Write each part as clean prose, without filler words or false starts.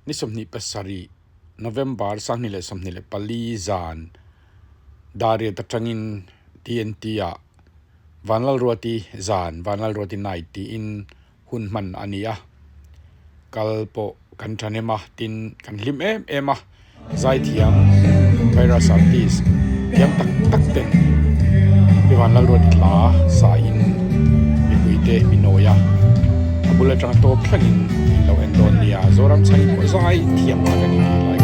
ni somni pasari November sangnile somnile pali zan daria tatangin TNT a Vanlalruati Zan Vanlalruati Naiti in hunman ania kalpo kantanema tin kan lim ema Zaithiam virus artist yang tak ten di Vanlalruati la sa in mipuite minoya abula tang to plangin in lo endonia zoram chani ko Zaithiam agani like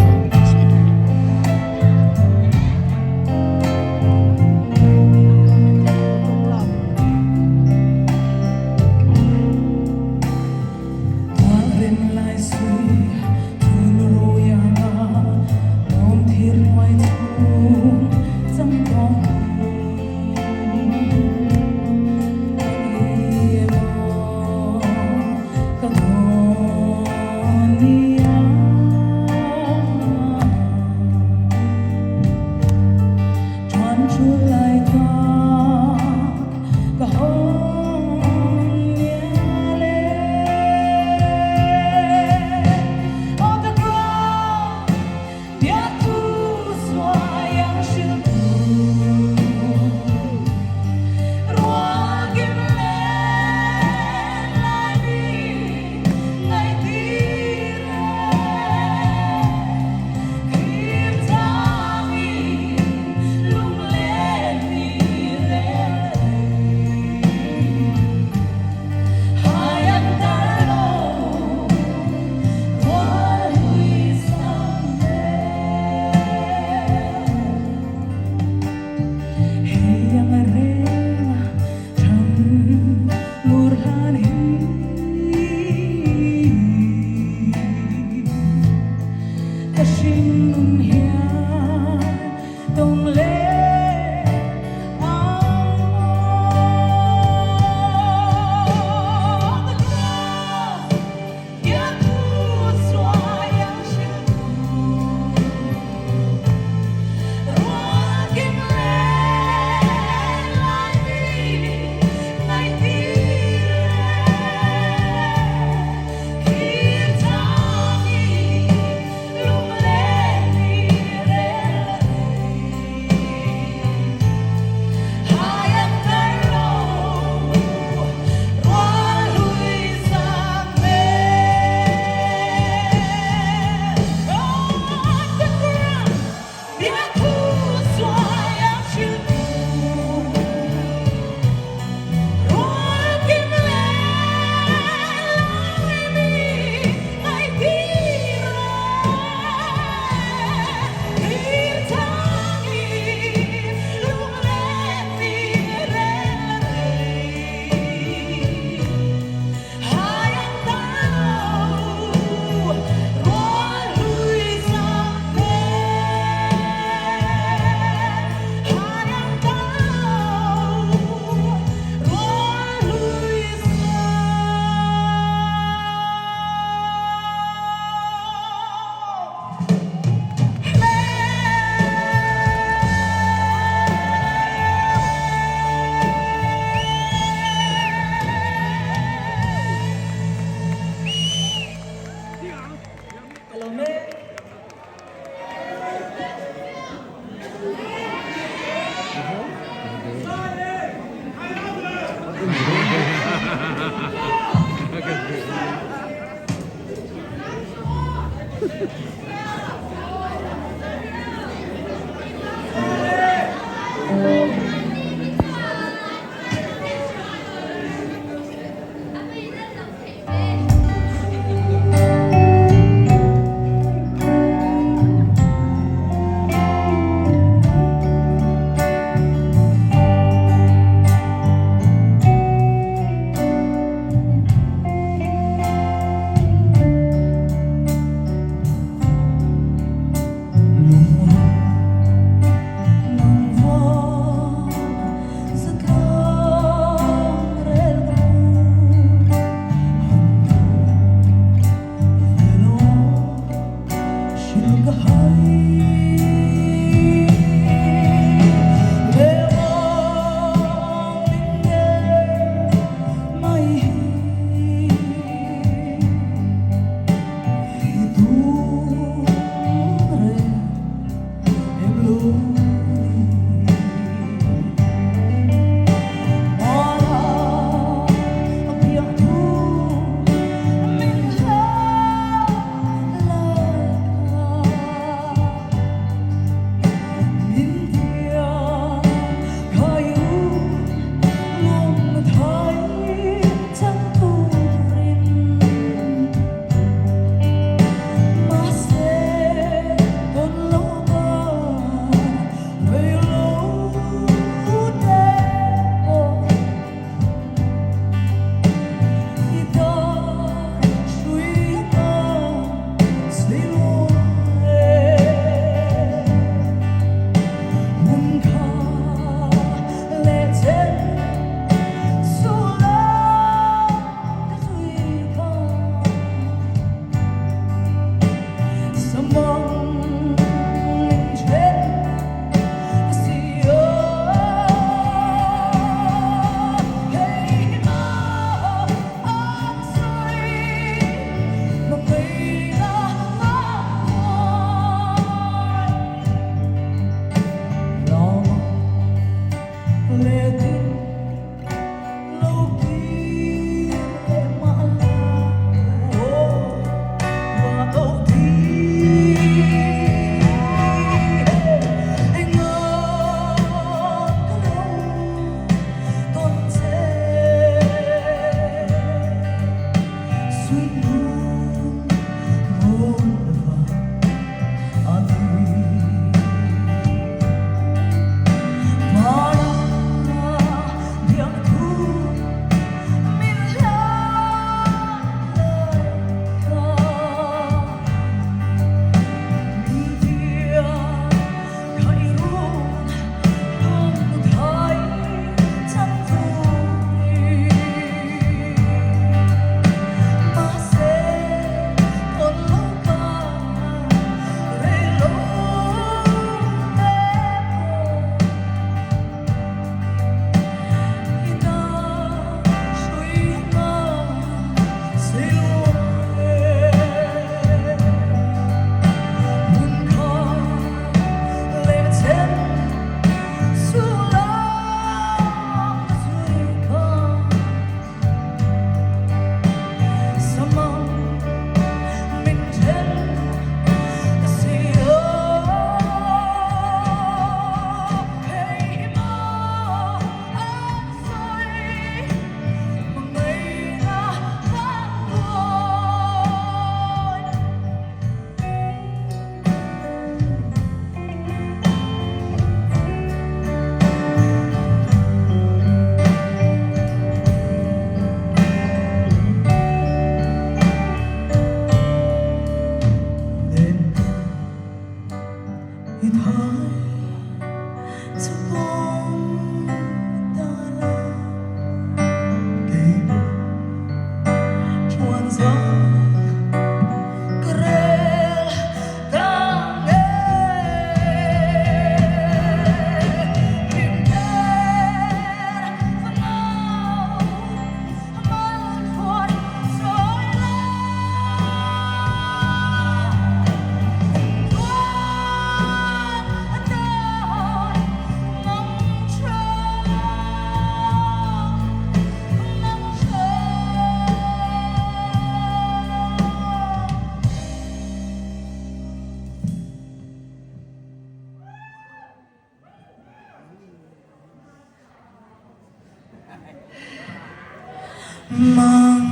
mong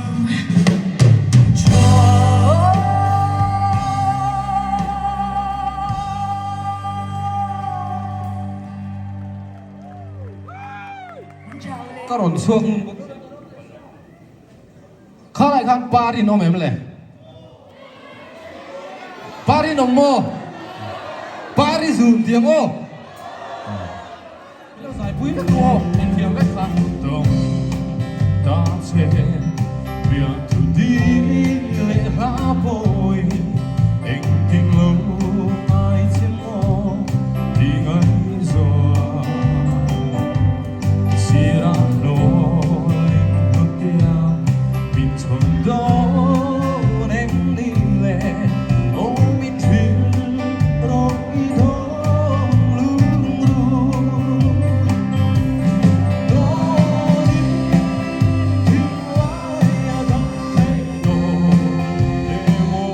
cho các rộn xuông khá lại khăn ba đi nó mềm lệ ba đi nồng mô ba đi dùm tiếng ô nó giải quý các cô mình thiềm cách khăn tổng ta sẽ việc thủ đi lệ ra bồi anh tình lâu ai chiếm mô đi ngay rồi si ra nỗi ngược tiêu mình thuần đó em đi lệ ôm mình thuyền rồi đó lưng lưng đó đi thì ai đã thấy đồ để mô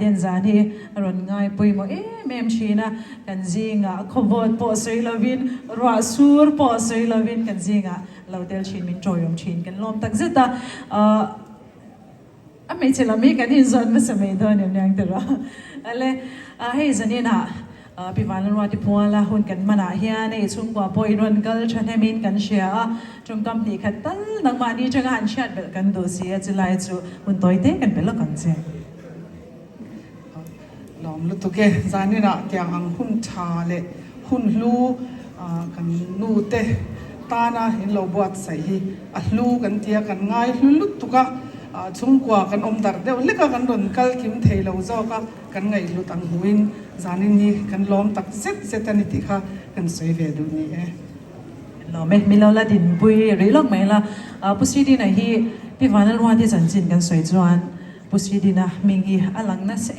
den zani ron ngai pui mo mem china kan zinga khobot po sei lovin ra sur po sei lovin kan zinga lotel chin min joyom chin kan lom tak zeta a me chela mi kan in zon ma samai don nem nyang tera ale hei zanina pi Vanlalruati puala hun kan mana hian ei chung kwa poi ron kal thanemin kan shia chung kam ni khatal nang ma ni changa han chat bel kan do sia chulai chu hun toite kan bel kan che lom lu tu ke zani na tiang ang hun tha le hun lu kan nu te ta na hin lo buat sai hi a lu kan tia kan ngai lu lu tu ka chung kwa kan om dar de le ka kan ron kal kim thei lo zo ka kan ngai lu tang huin zani ni kan lom tak zet zet ani ti kha kan soi ve du ni lo me mi lo la din pui ri lok mai la pusi di na hi pi Vanlalruati Zan Zaithiam kan soi chuan pusi di na mingi alang na se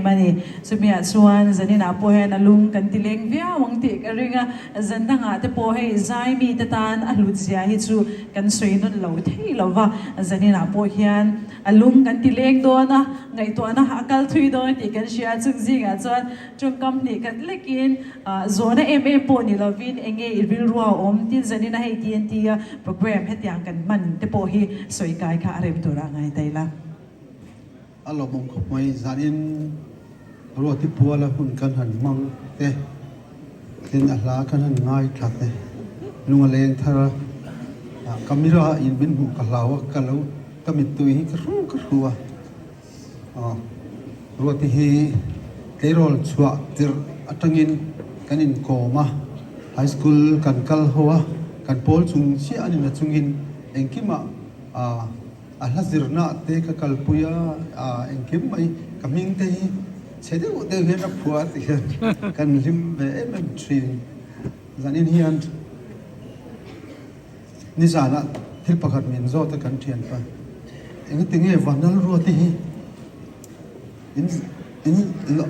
mani sumia chuan zanina po hen alung kan tileng via wang ti ka ringa zandanga te po he zai mi te tan alut zia hi chu kan soi non lo thei lova zanina po hian alung kan tileng do na ngai to na akal thui do ti kan sia chung zinga chuan chung kam ni kan lekin zona po ni lovin enge irbil ruwa om tin zanina hei TNT program hetiang kan man te po hi soi kai kha arem tura ngai taila alo mong khop mai zanin ruati puala hun kan han mang te tin ahla kan han ngai that te lunga leng thara kamira in bin bu kalawa kalau kamit tu hi ka ruwa ruati hi terol chua tir atangin kanin koma high school kan kal hoa kan pol chung si anin na chungin engkima ahla zirna te ka kalpuya engkim mai kaming te hi chede u de he na phua ti kan lim be em trin zanin hian ni zana thil pakhat min zo ta kan thian pa eng tinge Vanlalruati hi in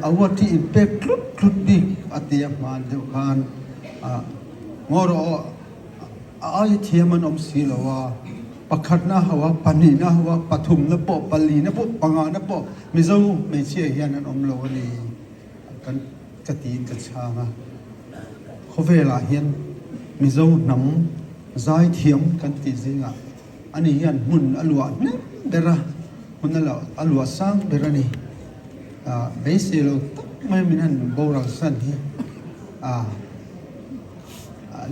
awati in pe klut di atia man de kan ngoro ai thiaman om silawa pakhat na hawa pani na hawa pathum na po pali na po panga na po mizo me chia hian an om lo ni kan katin ka changa khovela hian mizo nam Zaithiam kan ti zinga ani hian mun alwa ne bera mun alwa sang bera ni beiselo mai minan boral san hi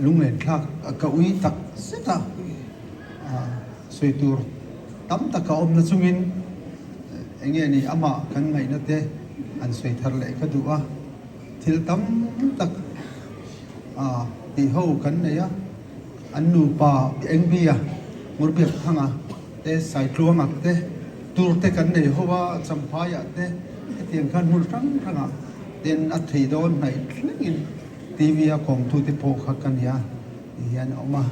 lunglen thak ka ui tak seta soitur tam taka om na chungin enge ni ama kan ngai na te an soi thar le ka duwa thil tam tak ti ho kan ne ya an nu pa eng bia mur biak thanga te sai tluang ak te tur te kan nei howa champa ya te tiang kan mur tang thanga ten a thei don nai thlengin tv a kong thu te po kha kan ya hian oma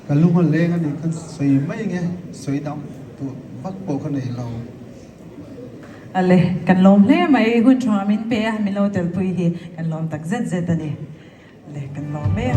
kalunga lenga ni kan soi mai nge soi dam tu bak po kan nei lo ale kan lom le mai hun chwa min pe mi lo tel pui hi kan lom tak zet zet ani le kan lom me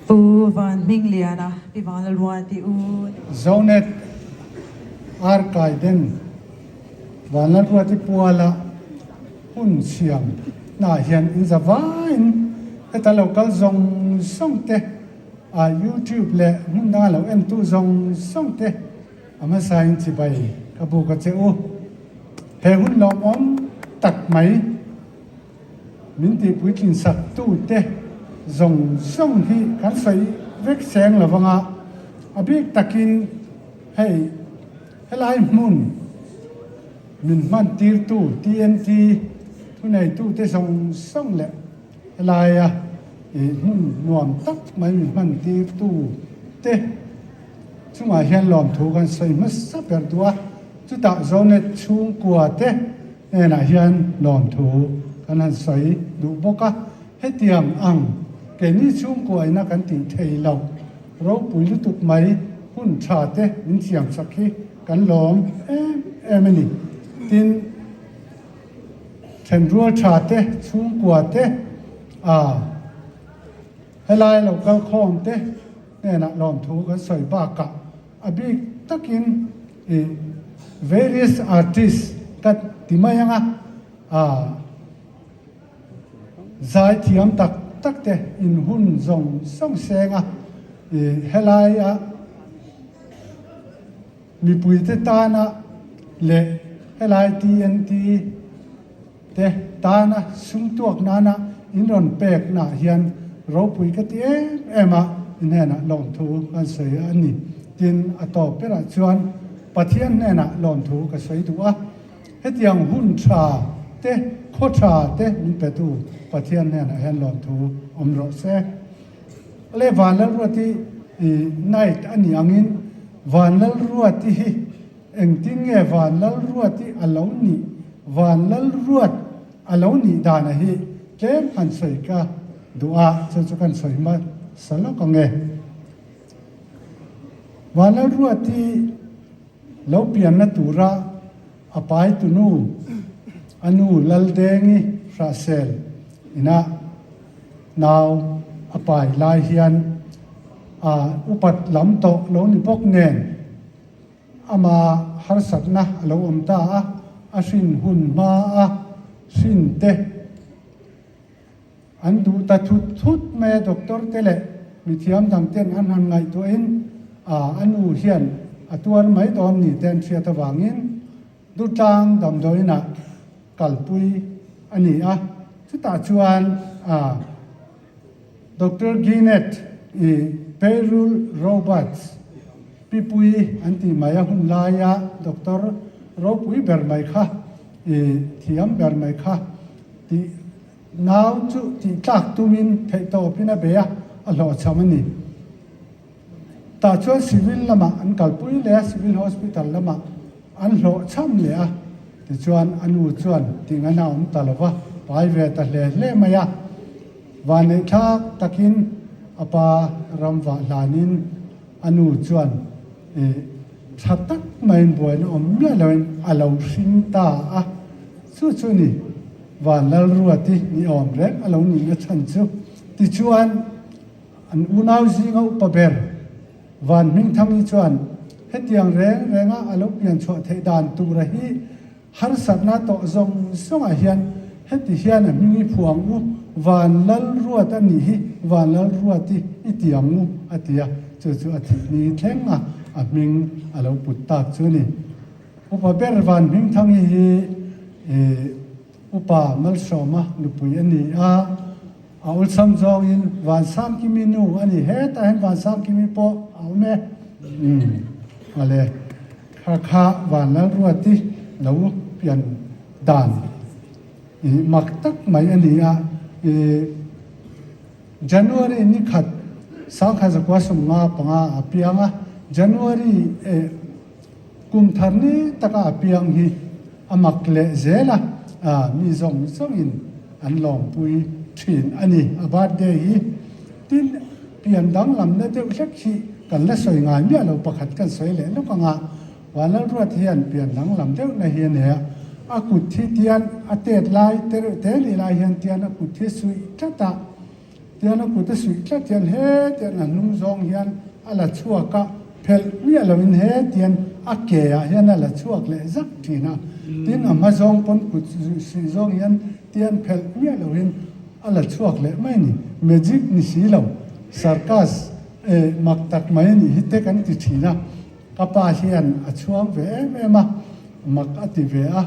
ปูวันมิงเลียนะพี่วันละรัวที่อู zonet arkaiden Vanlalruati puala hun siam na hian in zavain eta local zong songte a YouTube le mun na lo em tu zong songte ama sain chi bai ka bu ka cheu he hun lom om tak mai min ti pui kin sak tu te zong song hi kan sai vek seng lawanga abik takin hey helai mun min man tir tu TNT tu này tu te song song le lai à mun nuam tak mai min man tir tu te chunga hian lom thu kan sei ma sa per tua chu ta zone chung kwa te na hian lom thu kan han sei du boka hetiam ang ke ni chung kwa ina kan ti thei lo ro pui lu tuk mai hun tha te min chiam sakhi kan lom ni tin chen ruo cha te chung kwa te helai lo kal khom te ne na lom thu kan soi ba ka abi takin various artists kat timayanga Zaithiam tak te in hun zong song senga helai mi pui te ta na le helai TNT te ta na sung tuak na na in ron pek na hian ro pui ka ti ema in na lom thu kan sei ani tin ato pera chuan pathian ne na lom thu ka sei tu a hetiang hun tha te kho tha te min pe tu pathian ne na hian lom thu om ro se le Vanlalruati night ani angin Vanlalruati hi engting nge Vanlalruati aloni Vanlalruat aloni dana hi kem han sei ka dua chu kan sei ma salo ka nge Vanlalruati lo pian na tura apai tu nu anu laldengi frasel ina now apai lai hian upat lam to lo ni bok nen ama har satna lo omta a shin hun ma a shin te an du ta thut me doctor tele mithiam dang ten an han ngai to in anu hian atuar mai don ni ten sia ta wangin du tang dam doina kalpui ani chu ta chuan Dr. Ginet payroll robots pipui anti maya hun laya Dr. Ropui bermai kha thiam bermai kha ti now chu ti tak tumin pheto pina beya alo chamani ta chuan civil lama an kalpui le civil hospital lama an lo cham le ti chuan anu chuan tingana talawa pai ve ta le maya vane tha takin apa ramwa lanin anu chuan thatak main boin om la loin alo sinta chu ni Vanlalruati ni om rek alo ni na chan chu ti chuan an unau zinga upaber van ming thangi chuan hetiang renga alo pian chho thei dan tu rahi har satna to zong songa hian heti hian a mingi phuang u Vanlalruat ani hi Vanlalruati itiangu atia chu athi ni thlenga a ming alo putta chu ni upa ber van ming thangi hi upa mal soma lupui ani ul sam jong in van sam kimi nu ani he ta hen van sam kimi po aume ale kha Vanlalruati lo pian dan mak tak mai ani January ni khat sang kha zakwa sum nga panga apianga January kum tharni taka apiang hi amak le zela mi zong in an long pui thin ani about day hi tin pian dang lam na te hlek hi kan la soi nga mi lo pakhat kan soi le lo ka nga Vanlalruat hian pian dang lam deuh na hian he akut thi tian atet lai te li lai hian tian akut thi sui tata tian aku te sui tla tian he tian an lung zong hian ala chua ka phel wi aloin he tian ake a hian ala chuak le zak thina tin ama zong pon ku sui zong hian tian phel wi aloin ala chuak le mai ni magic ni silo sarkas mak tak mai ni hite kan ti thina kapa hian a chuang ve em a mak ati ve a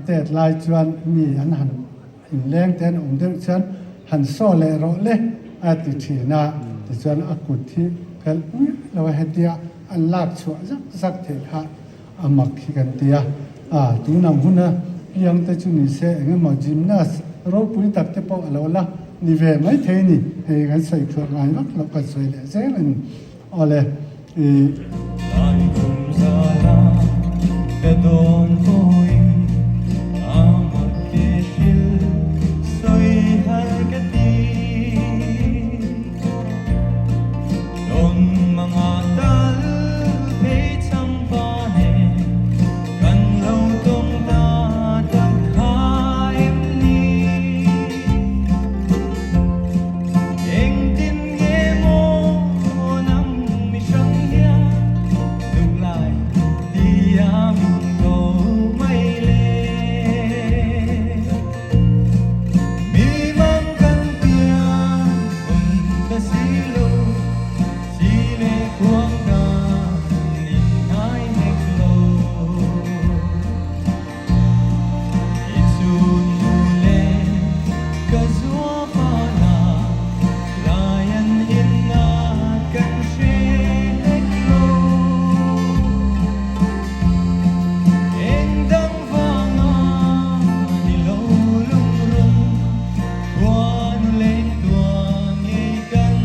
te lai chuan mi an han in leng ten deuh chuan han so le ro le ati thina ti chuan akut thi phel lo hetia an lak chua zak the kha amak hi kan tia tu nam huna yang te chu ni se engemaw gymnast ro pui tak te pawh alo la ni ve mai thei ni hei kan soi khua ngai mak lo kan soi le zeng an ole Lai kum zala kadon voi amak kishil soi har kati don mga tal pei chang pa he kan lo tong ta tak haim ni eng tin nge mo nam mi sang ya nung lai di am go mai le mi mang kan tia un ta silo sile kuang ka ni ai nek lo itsun mule kazua pala layan inna kan she nek lo eng dang vanga ni lo lung rung quan le tuang e kan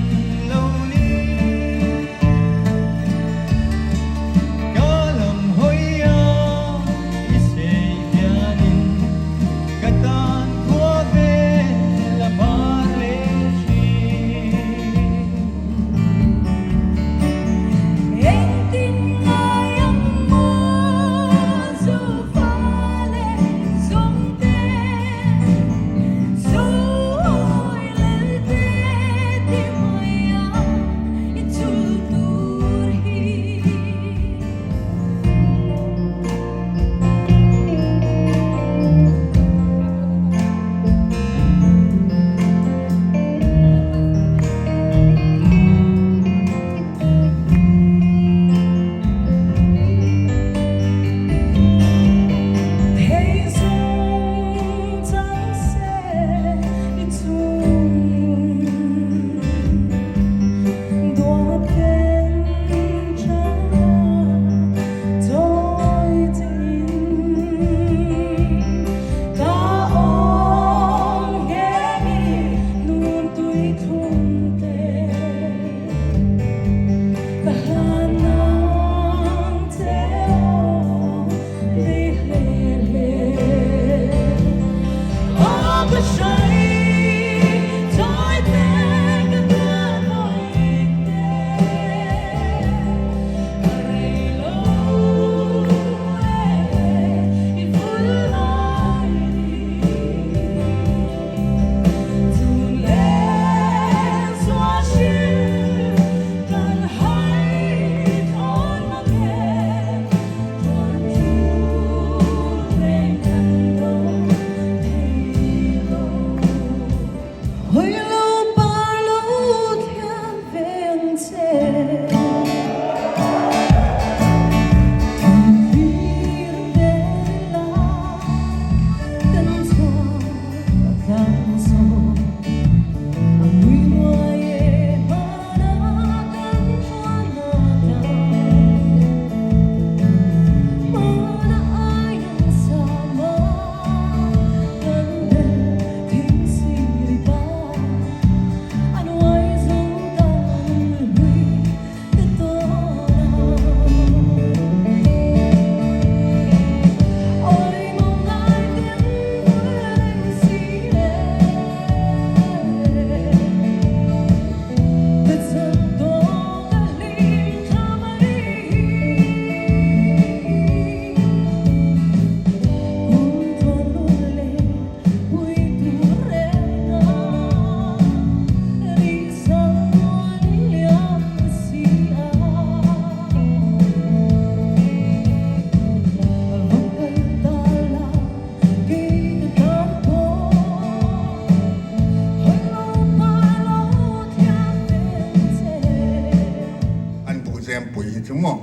mo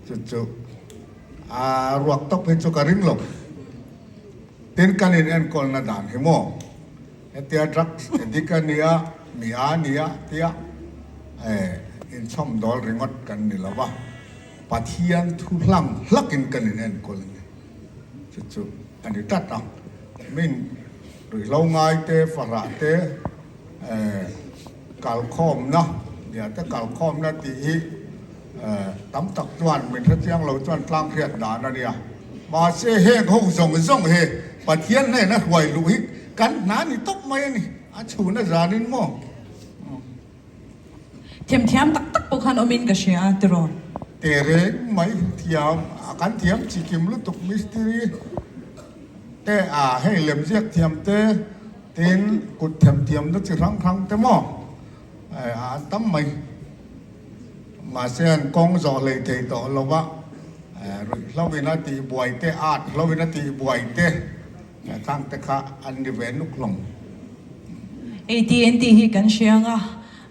chu ruak tok pe chu ka ring lo tin kanin en kol na dan hi mo etia drugs edikania nia tia in chom dol ringot kan ni lawa pathian thu hlang hlakin kanin en kol chu ani tata min rui lo ngai te fara te kal khom na ya te kal khom na ti hi tam tak chuan min tha chiang lo chuan tlang khiat da na nia ma se he hong zong he pathian ne na huai lu hi kan na ni tok mai ni a chu na zanin mo thiam tak tak pokhan omin ka shia tron tere mai thiam akan thiam chi kim lu tuk mystery te hey lem ziak thiam te tin kut thiam na chi rang te mo tam mai mà sen con giò lệ thầy tổ lâu quá lâu vì nó tì buổi tê lâu vì nó tì buổi tê thang tê khá ăn đi về nút lòng TNT hi kan sianga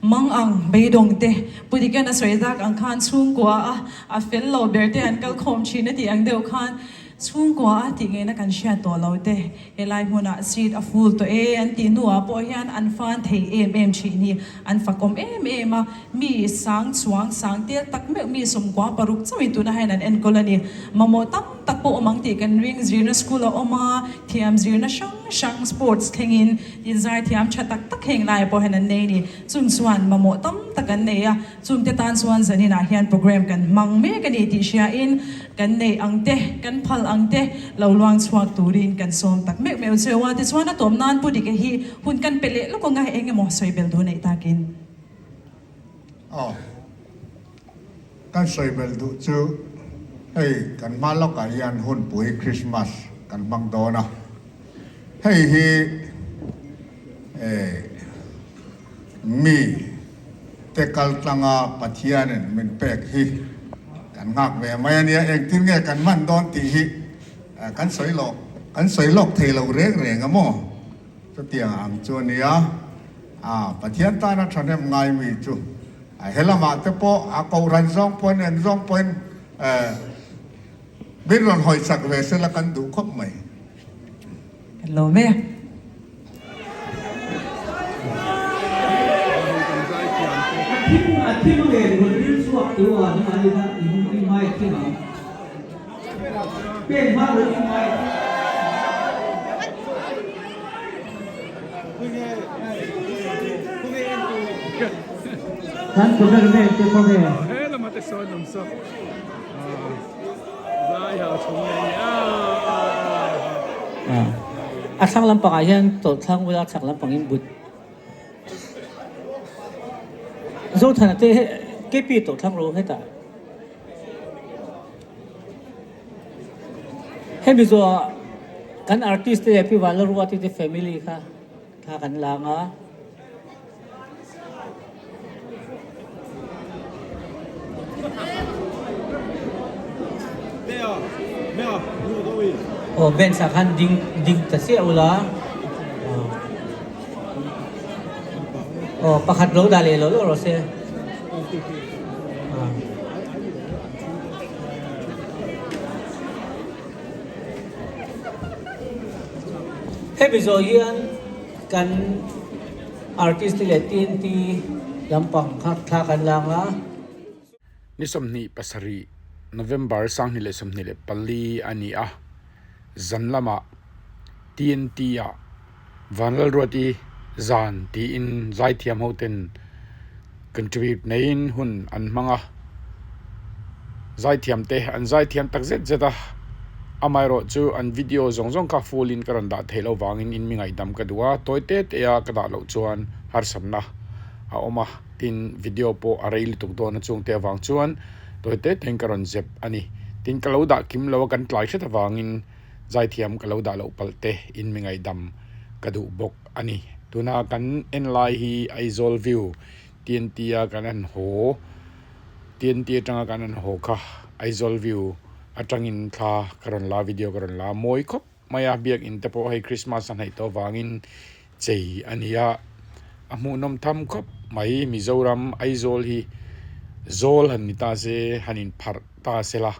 mang ang beidong te pudikan na soidak ang khan chung kwa a fellow berte an kal khom china ti ang deu khan chung kwa ti nge na kan sia to lo te elai huna street a full to an ti nuwa po hian an fan thei chi ni an fakom ma mi sang chuang sang te tak me mi som kwa paruk chami tu na hain an en kolani mamo tam tak po amang ti kan ring zirna school oma thiam zirna shang sports thengin in zai thiam chatak tak heng lai po hain an nei ni chung chuan mamo tam takan nei a chung te tan chuan zanina hian program kan mang me kan ti sia in kan nei ang te kan phal ang te lo luang chuak turin kan som tak me chewa ti chuan a tom nan pu dik hi hun kan pele lo ko ngai enge mo soibel du nei takin kan soibel du chu hey kan malok a yan hun pui Christmas kan bang do na hey hi mi te kal tanga pathianen min pek hi kan ngak ve mai ania ek tin nge kan man don ti hi kan soi lok thei lo rek ngamo to tiang ang chu nia pathian ta na thanem ngai mi chu helama te po a ko ran zong pon bin ron hoi sak ve se la kan du khop mai lo me Athi mo le mo rin suak tu ni mai na ni mai thi ma pen ma lo ni mai kan ko na ne te ko ne la mate son nam so zai ha chung nei sang lampang ayan to thang wala sang lampang in but zo thana te ke pi to thang ro heta he bi zo kan artist te pi Vanlalruati te family kha kan langa ben sa kan ding ta se ula pakhat lo dale lo ro se he bizo hian kan artist le TNT lampang kha kan langa ni somni pasari November sang ni le somni le pali ani zanlama TNT Vanlalruati Zan ti in Zaithiam hoten contribute nein hun an manga Zaithiam te an Zaithiam tak zeta amairo chu an video zong ka full in karan da thelo wangin in mingai dam ka duwa toite te ya kada lo chuan har samna a oma tin video po arail tuk do na chung te wang chuan toite teng karon zep ani tin kaloda kim lo kan tlai tha wangin Zaithiam kaloda lo palte in mingai dam kadu bok ani tuna kan en lai hi aizol view TNT kanan ho TNT tanga kanan ho kha aizol view atangin tha karon la video karon la moi khop maya biak in tepo hai Christmas an hai to wangin chei ania amu nom tham khop mai Mizoram aizol hi zol han ni ta se hanin phar ta se la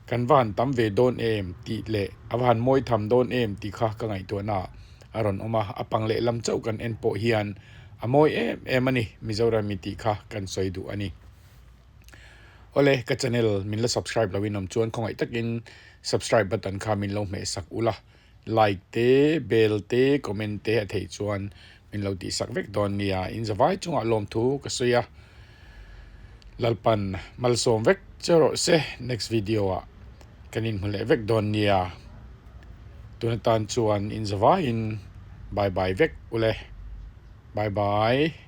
kan van tam ve don em ti le awan moi tham don em ti kha ka ngai to na aron oma apang le lam chau kan en po hian amoi em ani mizoram mi ti kha kan soi du ani ole ka channel min la subscribe la winom chuan khongai takin subscribe button kha min lo me sak ula like te bell te comment te a thei chuan min lo ti sak vek don nia in zawai chunga lom thu ka soya lalpan malsom vek chero se next video a kanin hule vek don nia tunatan chuan in zawai in bye bye vek ule bye bye